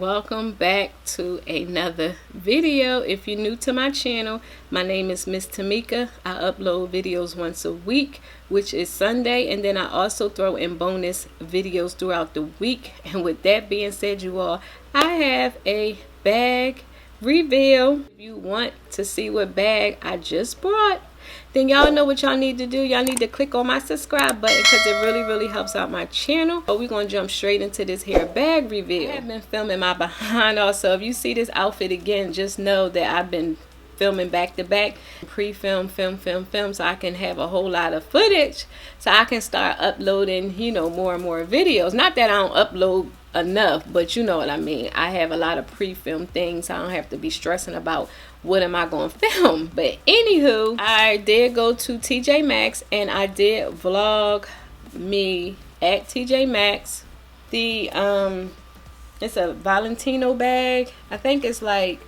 welcome back to another video. If you're new to my channel, my name is Miss Tamika. I upload videos once a week, which is Sunday, and then I also throw in bonus videos throughout the week. And with that being said, you all, I have a bag reveal. If you want to see what bag I just brought, then y'all know what y'all need to do. Y'all need to click on my subscribe button because it really helps out my channel. So we're gonna jump straight into this hair bag reveal. I have been filming my behind also. If you see this outfit again, just know that I've been filming back to back, pre-film, film, so I can have a whole lot of footage, so I can start uploading, you know, more and more videos. Not that I don't upload enough, but you know what I mean. I have a lot of pre-film things. I don't have to be stressing about what am I going to film. But anywho, I did go to TJ Maxx and I did vlog me at TJ Maxx. The it's a Valentino bag. I think it's like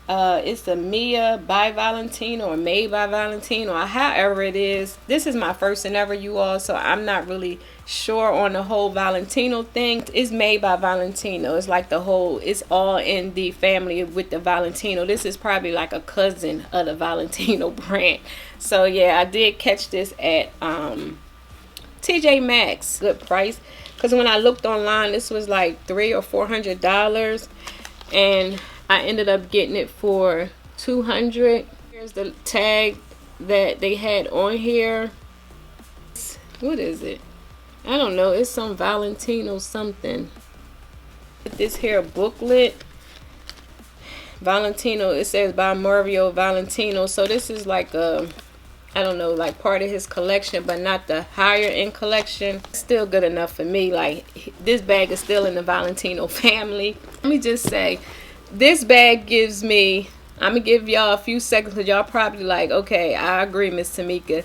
it's the Mia by Valentino or Made by Valentino or however it is. This is my first and ever, you all, so I'm not really sure on the whole Valentino thing. It's made by Valentino. It's like the whole, it's all in the family with the Valentino. This is probably like a cousin of the Valentino brand. So yeah, I did catch this at TJ Maxx. Good price, because when I looked online, this was like $300 or $400, and I ended up getting it for $200. Here's the tag that they had on here. What is it? I don't know. It's some Valentino something. This here booklet. Valentino. It says by Mario Valentino. So this is like a, I don't know, like part of his collection, but not the higher end collection. Still good enough for me. Like, this bag is still in the Valentino family. Let me just say, this bag gives me, I'm gonna give y'all a few seconds because y'all probably like, okay, I agree, Miss Tamika.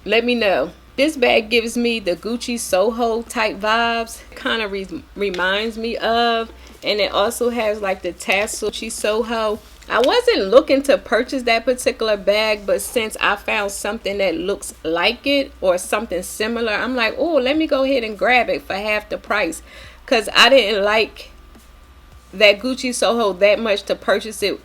Let me know. This bag gives me the Gucci Soho type vibes. Kind of reminds me of, and it also has like the tassel Gucci Soho. I wasn't looking to purchase that particular bag, but since I found something that looks like it or something similar, I'm like, oh, let me go ahead and grab it for half the price, because I didn't like that Gucci Soho that much to purchase it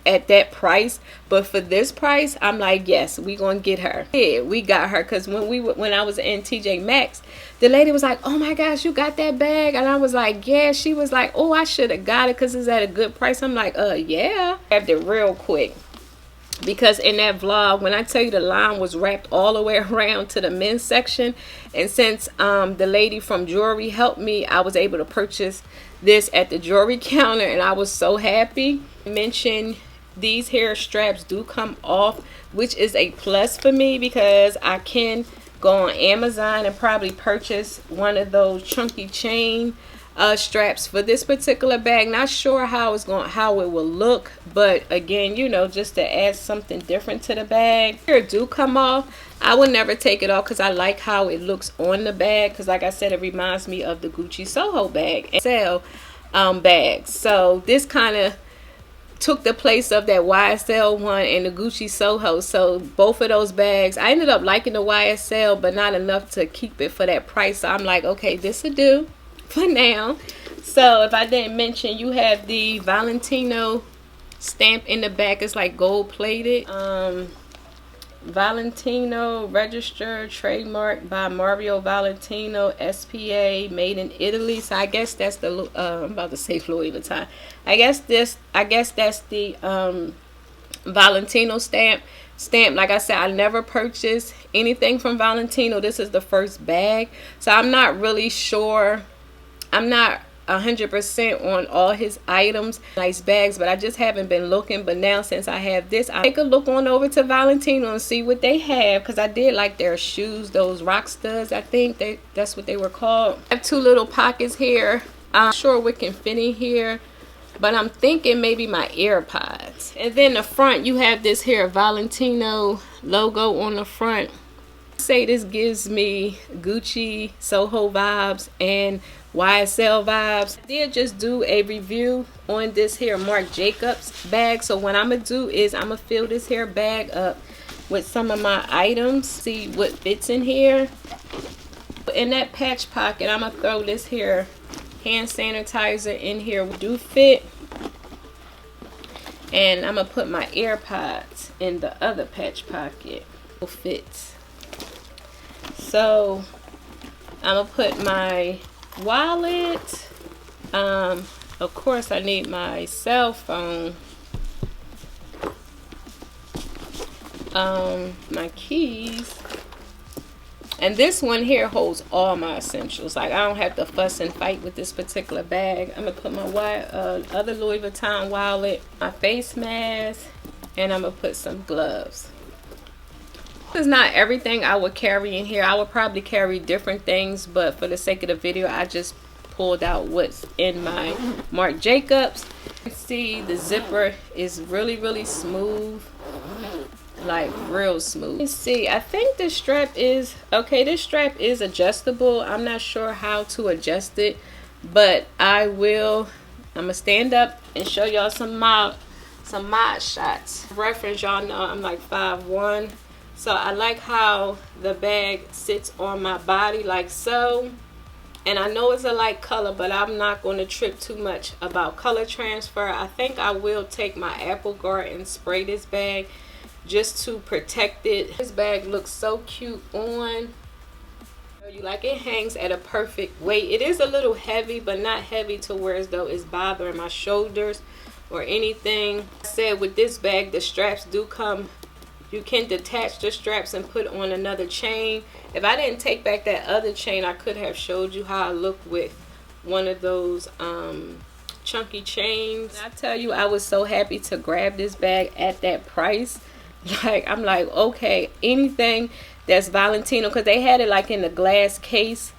at that price. But for this price, I'm like, yes, we gonna get her. Yeah, we got her, because when I was in TJ Maxx, the lady was like, oh my gosh, you got that bag? And I was like, yeah. She was like, oh, I should have got it because it's at a good price. I'm like, yeah. I grabbed it real quick, because in that vlog, when I tell you the line was wrapped all the way around to the men's section, and since the lady from jewelry helped me, I was able to purchase this at the jewelry counter, and I was so happy. Mention these hair straps do come off, which is a plus for me, because I can go on Amazon and probably purchase one of those chunky chain straps for this particular bag. Not sure how it will look, but again, you know, just to add something different to the bag. Here do come off. I would never take it off because I like how it looks on the bag, because like I said, it reminds me of the Gucci Soho bag and sell bags. So this kind of took the place of that YSL one and the Gucci Soho. So both of those bags, I ended up liking the YSL, but not enough to keep it for that price. So I'm like, okay, this will do for now. So if I didn't mention, you have the Valentino stamp in the back. It's like gold plated. Valentino registered, trademark by Mario Valentino, SPA, made in Italy. So I guess that's the I'm about to say Louis Vuitton. I guess that's the Valentino stamp. Like I said, I never purchased anything from Valentino. This is the first bag, so I'm not really sure. I'm not 100% on all his items. Nice bags, but I just haven't been looking. But now, since I have this, I'll take a look on over to Valentino and see what they have, because I did like their shoes, those rock studs. I think that's what they were called. I have two little pockets here. I'm not sure what can fit in here, but I'm thinking maybe my AirPods. And then the front, you have this here Valentino logo on the front. Say this gives me Gucci Soho vibes and YSL vibes. I did just do a review on this here Marc Jacobs bag, so what I'm gonna do is I'm gonna fill this here bag up with some of my items, see what fits in here. In that patch pocket, I'm gonna throw this here hand sanitizer in here do fit. And I'm gonna put my AirPods in the other patch pocket. It fits. So I'm gonna put my wallet. Of course I need my cell phone. My keys. And this one here holds all my essentials. Like, I don't have to fuss and fight with this particular bag. I'm gonna put my other Louis Vuitton wallet, my face mask, and I'm gonna put some gloves. This is not everything I would carry in here. I would probably carry different things, but for the sake of the video, I just pulled out what's in my Marc Jacobs. You can see the zipper is really smooth. Like real smooth. Let's see, I think this strap is okay. This strap is adjustable. I'm not sure how to adjust it, but I'm gonna stand up and show y'all some mod shots. Reference, y'all know I'm like 5'1", so I like how the bag sits on my body like so. And I know it's a light color, but I'm not going to trip too much about color transfer. I think I will take my Apple Guard and spray this bag just to protect it. This bag looks so cute on. You like, it hangs at a perfect weight. It is a little heavy, but not heavy to where as though it's bothering my shoulders or anything. I said with this bag, the straps do come. You can detach the straps and put on another chain. If I didn't take back that other chain, I could have showed you how I look with one of those chunky chains. And I tell you, I was so happy to grab this bag at that price. Like, I'm like, okay, anything that's Valentino, because they had it like in the glass case.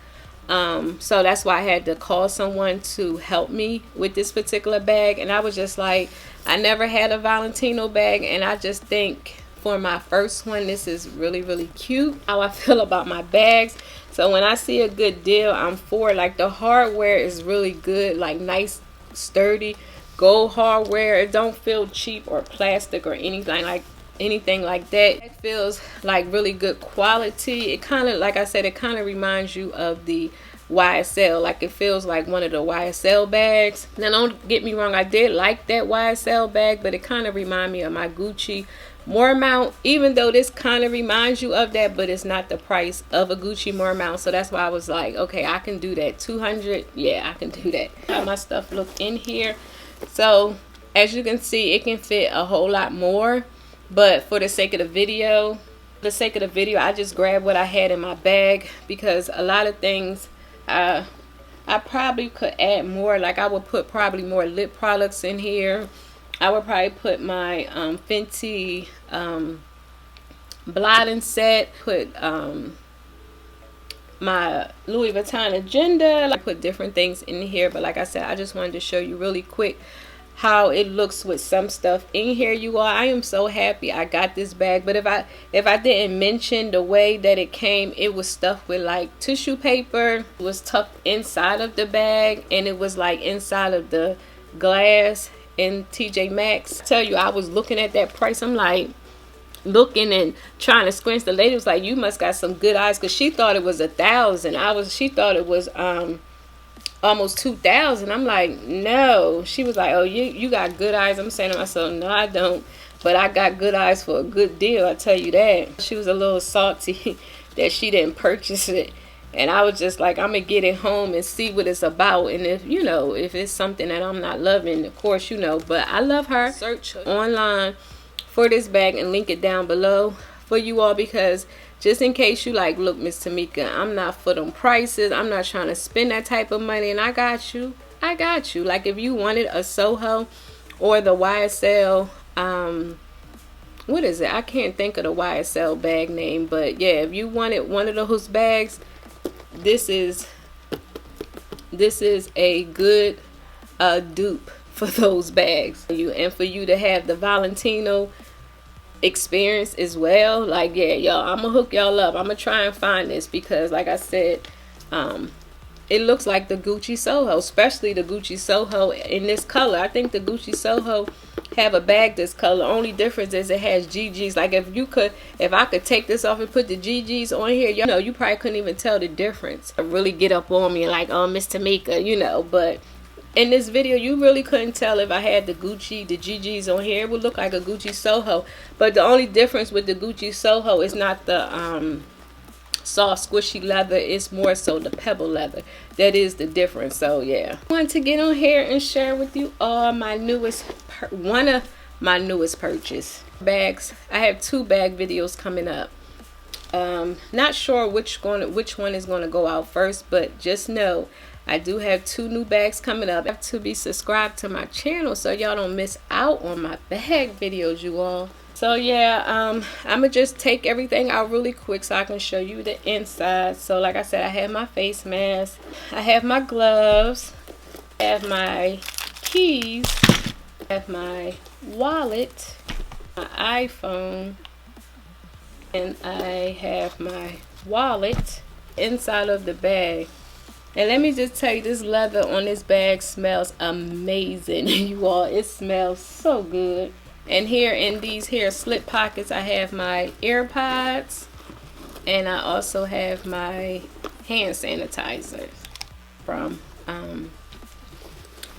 So that's why I had to call someone to help me with this particular bag. And I was just like, I never had a Valentino bag, and I just think for my first one, this is really cute. How I feel about my bags. So when I see a good deal, I'm for it. Like, the hardware is really good, like nice, sturdy gold hardware. It don't feel cheap or plastic or anything like that. It feels like really good quality. It kind of, like I said, it kind of reminds you of the YSL. Like, it feels like one of the YSL bags. Now, don't get me wrong, I did like that YSL bag, but it kind of reminded me of my Gucci Mormount, even though this kind of reminds you of that, but it's not the price of a Gucci Mormount. So that's why I was like, okay, I can do that. 200, yeah, I can do that. How my stuff look in here. So as you can see, it can fit a whole lot more, but for the sake of the video, I just grabbed what I had in my bag, because a lot of things I probably could add more. Like, I would put probably more lip products in here. I would probably put my Fenty blotting set, put my Louis Vuitton Agenda. I put different things in here, but like I said, I just wanted to show you really quick how it looks with some stuff in here, you all. I am so happy I got this bag. But if I didn't mention the way that it came, it was stuffed with like tissue paper. It was tucked inside of the bag, and it was like inside of the glass in TJ Maxx. I tell you, I was looking at that price. I'm like looking and trying to squint. The lady was like, you must got some good eyes, because she thought it was $1,000. She thought it was almost $2,000. I'm like, no. She was like, oh, you got good eyes. I'm saying to myself, no, I don't, but I got good eyes for a good deal, I tell you that. She was a little salty that she didn't purchase it. And I was just like, I'm gonna get it home and see what it's about. And if, you know, if it's something that I'm not loving, of course, you know, but I love her. Search online for this bag and link it down below for you all, because just in case you like, look, Miss Tamika, I'm not for them prices. I'm not trying to spend that type of money, and I got you. Like, if you wanted a Soho or the YSL, what is it? I can't think of the YSL bag name, but yeah, if you wanted one of those bags, this is a good dupe for those bags. And for you to have the Valentino experience as well. Like, yeah, y'all, I'm gonna hook y'all up. I'm gonna try and find this, because like I said, it looks like the Gucci Soho, especially the Gucci Soho in this color. I think the Gucci Soho have a bag this color. Only difference is it has GGs. Like if I could take this off and put the GGs on here, you know, you probably couldn't even tell the difference. Really get up on me like, oh, Miss Tamika, you know. But in this video, you really couldn't tell if I had the GGs on here. It would look like a Gucci Soho. But the only difference with the Gucci Soho is not the soft squishy leather, it's more so the pebble leather. That is the difference. So yeah, I want to get on here and share with you all my one of my newest purchase bags. I have 2 bag videos coming up. Not sure which one is going to go out first, but just know I do have 2 new bags coming up. You have to be subscribed to my channel so y'all don't miss out on my bag videos, you all. So yeah, I'm gonna just take everything out really quick so I can show you the inside. So like I said, I have my face mask, I have my gloves, I have my keys, I have my wallet, my iPhone, and I have my wallet inside of the bag. And let me just tell you, this leather on this bag smells amazing, you all. It smells so good. And here in these here slip pockets, I have my AirPods, and I also have my hand sanitizer from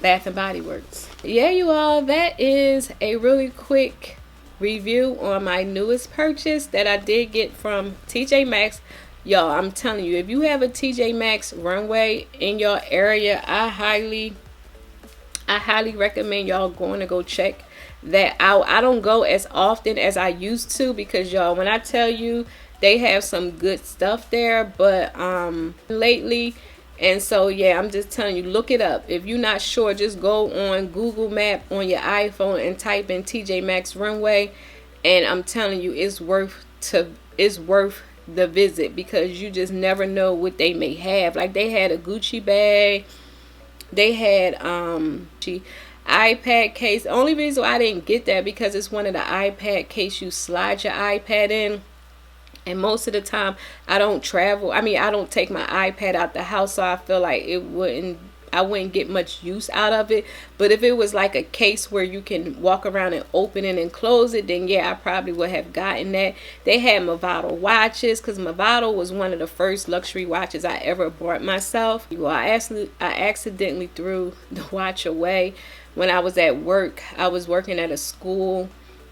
Bath and Body Works. Yeah, you all, that is a really quick review on my newest purchase that I did get from TJ Maxx. Y'all, I'm telling you, if you have a TJ Maxx runway in your area, I highly recommend y'all going to go check that out. I don't go as often as I used to because y'all, when I tell you, they have some good stuff there, but lately. And so yeah, I'm just telling you, look it up. If you're not sure, just go on Google Map on your iPhone and type in TJ Maxx runway, and I'm telling you, it's worth the visit because you just never know what they may have. Like they had a Gucci bag, they had iPad case. The only reason why I didn't get that because it's one of the iPad case you slide your iPad in, and most of the time I don't travel. I mean, I don't take my iPad out the house, so I feel like I wouldn't get much use out of it. But if it was like a case where you can walk around and open it and close it, then yeah, I probably would have gotten that. They had Movado watches because Movado was one of the first luxury watches I ever bought myself. Well, I accidentally threw the watch away when I was at work. I was working at a school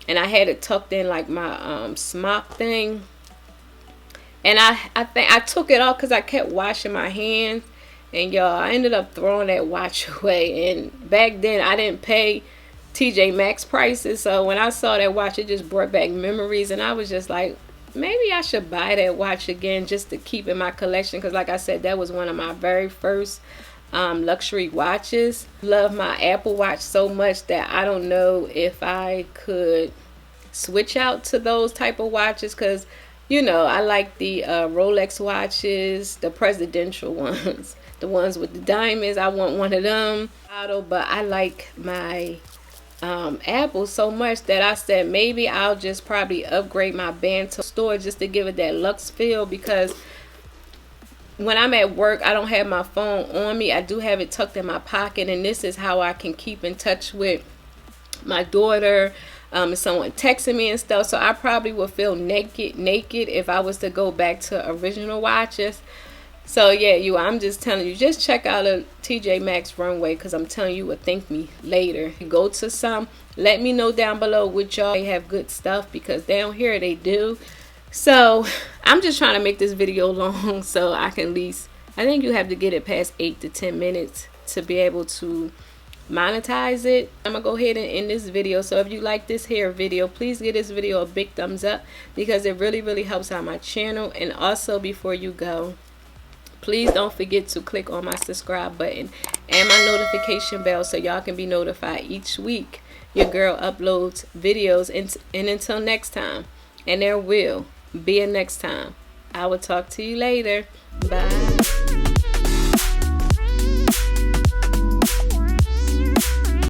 and I had it tucked in like my smock thing. And I think I took it off because I kept washing my hands. And y'all, I ended up throwing that watch away. And back then, I didn't pay TJ Maxx prices. So when I saw that watch, it just brought back memories. And I was just like, maybe I should buy that watch again just to keep in my collection. Because like I said, that was one of my very first luxury watches. Love my Apple Watch so much that I don't know if I could switch out to those type of watches. Because, you know, I like the Rolex watches, the presidential ones. The ones with the diamonds, I want one of them. But I like my Apple so much that I said maybe I'll just probably upgrade my band to store just to give it that luxe feel, because when I'm at work, I don't have my phone on me. I do have it tucked in my pocket, and this is how I can keep in touch with my daughter. If someone texting me and stuff, so I probably would feel naked if I was to go back to original watches. So yeah, I'm just telling you, just check out a TJ Maxx runway, because I'm telling you, would thank me later. Go to some, let me know down below which y'all they have good stuff, because down here they do. So I'm just trying to make this video long so I can at least, I think you have to get it past 8 to 10 minutes to be able to monetize it. I'm gonna go ahead and end this video. So if you like this here video, please give this video a big thumbs up, because it really helps out my channel. And also, before you go, please don't forget to click on my subscribe button and my notification bell so y'all can be notified each week your girl uploads videos. And until next time, and there will be a next time, I will talk to you later. Bye.